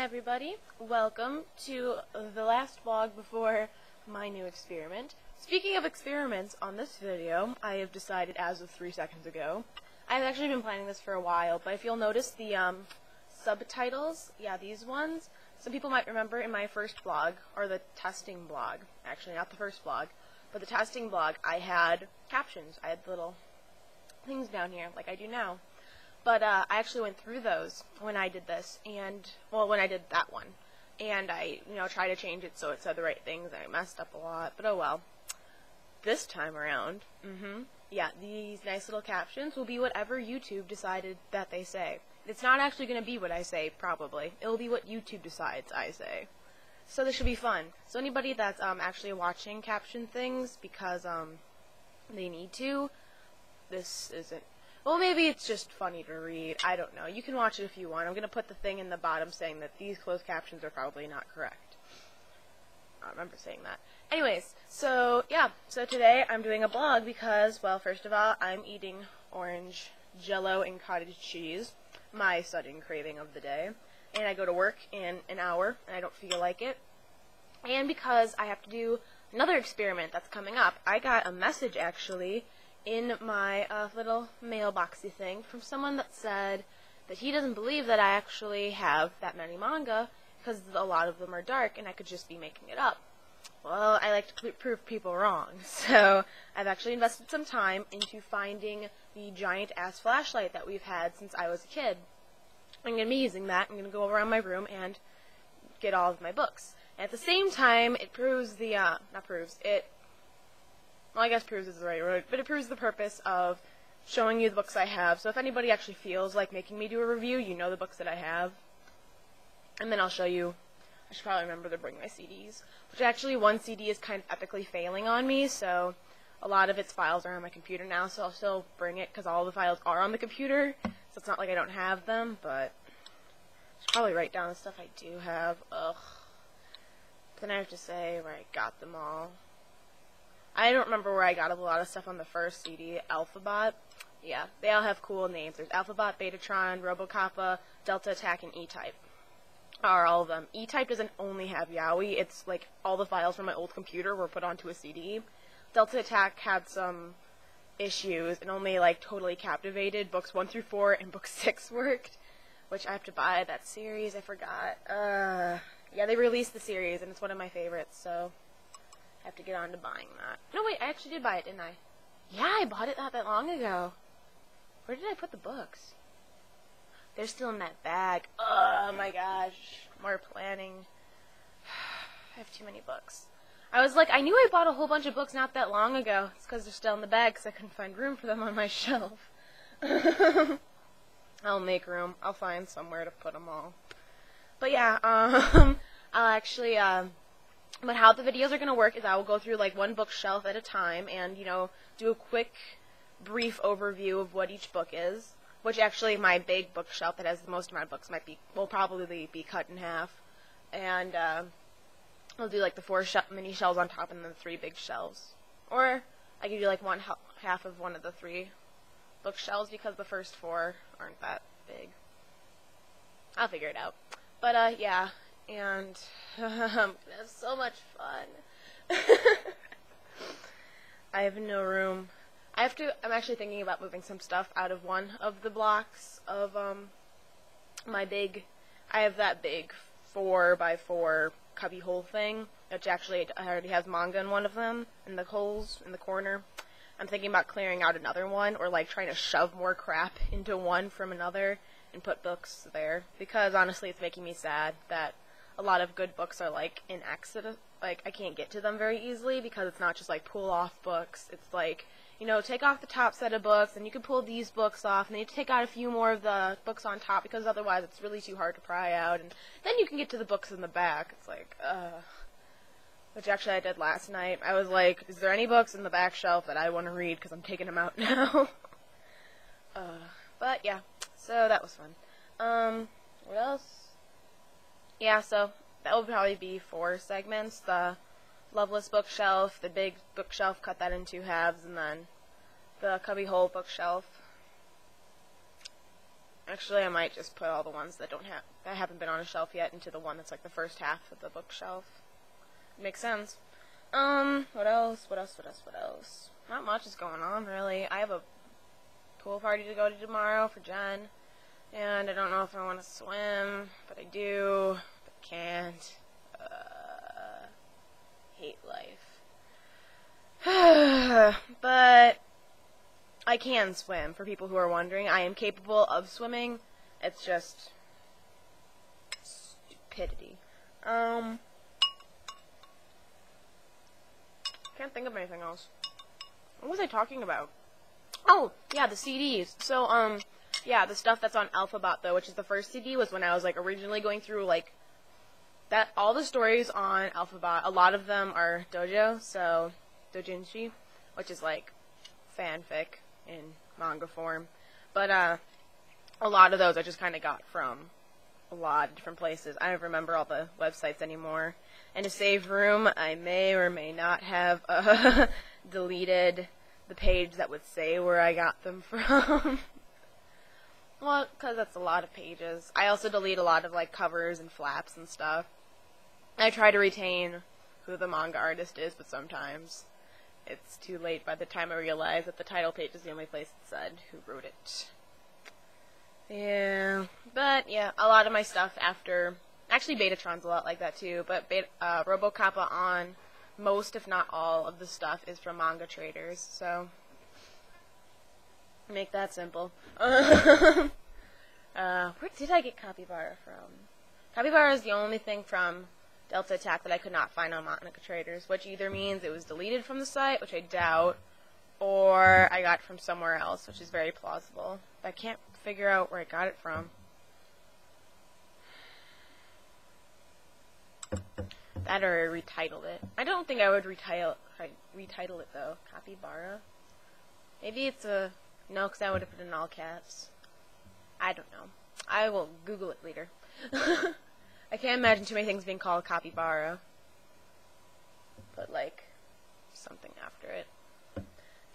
Hi everybody, welcome to the last vlog before my new experiment. Speaking of experiments, on this video, I have decided as of 3 seconds ago, I've actually been planning this for a while, but if you'll notice the subtitles, yeah, these ones, some people might remember in my first blog, or the testing blog, actually not the first blog, but the testing blog, I had captions. I had little things down here, like I do now. But I actually went through those when I did this, and, well, when I did that one. And I, tried to change it so it said the right things, and I messed up a lot, but oh well. This time around, yeah, these nice little captions will be whatever YouTube decided that they say. It's not actually going to be what I say, probably. It'll be what YouTube decides I say. So this should be fun. So anybody that's actually watching caption things because they need to, this isn't. Well, maybe it's just funny to read. I don't know. You can watch it if you want. I'm going to put the thing in the bottom saying that these closed captions are probably not correct. I remember saying that. Anyways, so, yeah. So today I'm doing a blog because, well, first of all, I'm eating orange Jell-O and cottage cheese, my sudden craving of the day. And I go to work in an hour, and I don't feel like it. And because I have to do another experiment that's coming up, I got a message, actually, in my little mailboxy thing from someone that said that he doesn't believe that I actually have that many manga because a lot of them are dark and I could just be making it up. Well, I like to prove people wrong, so I've actually invested some time into finding the giant-ass flashlight that we've had since I was a kid. I'm going to be using that. I'm going to go around my room and get all of my books. And at the same time, it proves the, well, I guess proves is the right word, but it proves the purpose of showing you the books I have. So if anybody actually feels like making me do a review, you know the books that I have. And then I'll show you. I should probably remember to bring my CDs. Which actually, one CD is kind of epically failing on me, so a lot of its files are on my computer now, so I'll still bring it because all the files are on the computer. So it's not like I don't have them, but I should probably write down the stuff I do have. Ugh. But then I have to say where I got them all. I don't remember where I got a lot of stuff on the first CD, Alphabot. Yeah, they all have cool names. There's Alphabot, Betatron, Robocoppa, Delta Attack, and E-Type. Are all of them. E-Type doesn't only have Yaoi. It's like all the files from my old computer were put onto a CD. Delta Attack had some issues and only like totally captivated. Books 1 through 4 and book 6 worked, which I have to buy that series. I forgot. Yeah, they released the series and it's one of my favorites, so I have to get on to buying that. No, wait, I actually did buy it, didn't I? Yeah, I bought it not that long ago. Where did I put the books? They're still in that bag. Oh my gosh. More planning. I have too many books. I was like, I knew I bought a whole bunch of books not that long ago. It's because they're still in the bag because I couldn't find room for them on my shelf. I'll make room. I'll find somewhere to put them all. But yeah, I'll actually, but how the videos are going to work is I will go through like one bookshelf at a time and, do a quick, brief overview of what each book is, which actually my big bookshelf that has the most amount of books will probably be cut in half. And I'll do like the 4 mini shelves on top and then 3 big shelves. Or I could do like half of one of the 3 bookshelves because the first 4 aren't that big. I'll figure it out. But yeah. And I'm gonna have so much fun. I have no room. I'm actually thinking about moving some stuff out of one of the blocks of my big. I have that big 4x4 cubby hole thing, which actually already has manga in one of them, in the holes in the corner. I'm thinking about clearing out another one, or like trying to shove more crap into one from another and put books there, because honestly, it's making me sad that a lot of good books are like in accident. Like I can't get to them very easily because it's not just like pull off books. It's like, take off the top set of books and you can pull these books off and then you take out a few more of the books on top because otherwise it's really too hard to pry out, and then you can get to the books in the back. It's like, which actually I did last night. I was like, is there any books in the back shelf that I want to read because I'm taking them out now? But yeah, so that was fun. What else? Yeah, so that will probably be 4 segments. The Loveless bookshelf, the big bookshelf, cut that in 2 halves, and then the cubbyhole bookshelf. Actually, I might just put all the ones that haven't been on a shelf yet into the one that's like the first half of the bookshelf. Makes sense. What else? Not much is going on, really. I have a pool party to go to tomorrow for Jen, and I don't know if I want to swim, but I do, but can't. Hate life. But I can swim, for people who are wondering. I am capable of swimming. It's just stupidity. Can't think of anything else. What was I talking about? Oh, yeah, the CDs. So, yeah, the stuff that's on Alphabot, though, which is the first CD, was when I was, like, originally going through, like, all the stories on Alphabot, a lot of them are dojo, so, doujinshi, which is, like, fanfic in manga form. But, a lot of those I just kind of got from a lot of different places. I don't remember all the websites anymore. In a save room, I may or may not have deleted the page that would say where I got them from. Well, because that's a lot of pages. I also delete a lot of, like, covers and flaps and stuff. I try to retain who the manga artist is, but sometimes it's too late by the time I realize that the title page is the only place it said who wrote it. Yeah, but yeah, a lot of my stuff after, actually Betatron's a lot like that too, but Robocoppa on most, if not all, of the stuff is from manga traders, so make that simple. Where did I get Capybara from? Capybara is the only thing from Delta Attack that I could not find on manga traders, which either means it was deleted from the site, which I doubt, or I got it from somewhere else, which is very plausible. But I can't figure out where I got it from. That or I retitled it. I don't think I would retitle it, though. Capybara? Maybe it's a... No, because I would have put it in all caps. I don't know. I will Google it later. I can't imagine too many things being called Capybara. But, like, something after it.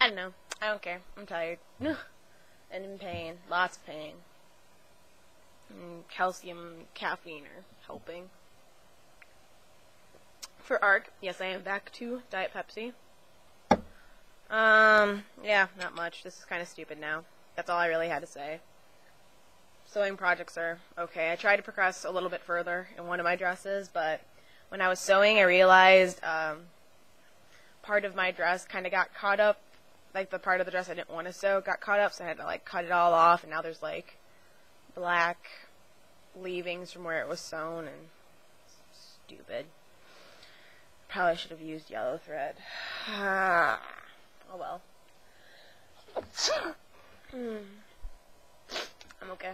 I don't know. I don't care. I'm tired. And in pain. Lots of pain. And calcium and caffeine are helping. For ARC, yes, I am back to Diet Pepsi. Yeah, not much. This is kind of stupid now. That's all I really had to say. Sewing projects are okay. I tried to progress a little bit further in one of my dresses, but when I was sewing, I realized part of my dress kind of got caught up. Like, the part of the dress I didn't want to sew got caught up, so I had to, like, cut it all off, and now there's, like, black leavings from where it was sewn, and stupid. Probably should have used yellow thread. Oh well. I'm okay.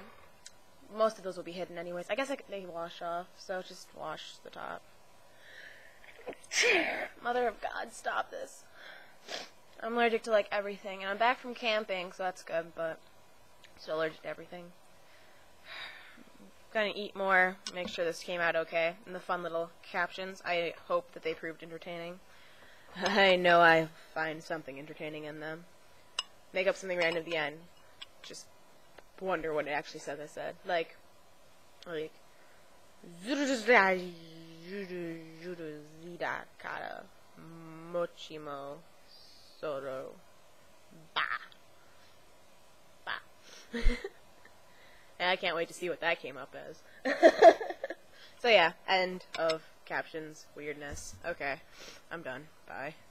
Most of those will be hidden anyways. I guess they wash off, so just wash the top. Mother of God, stop this. I'm allergic to, like, everything, and I'm back from camping, so that's good, but still allergic to everything. Gonna eat more, make sure this came out okay, and the fun little captions, I hope that they proved entertaining. I know I find something entertaining in them. Make up something random at the end. Just wonder what it actually says I said. Like, Zida Kata Mochimo Soro Ba. And I can't wait to see what that came up as. So yeah, end of captions weirdness. Okay, I'm done. Bye.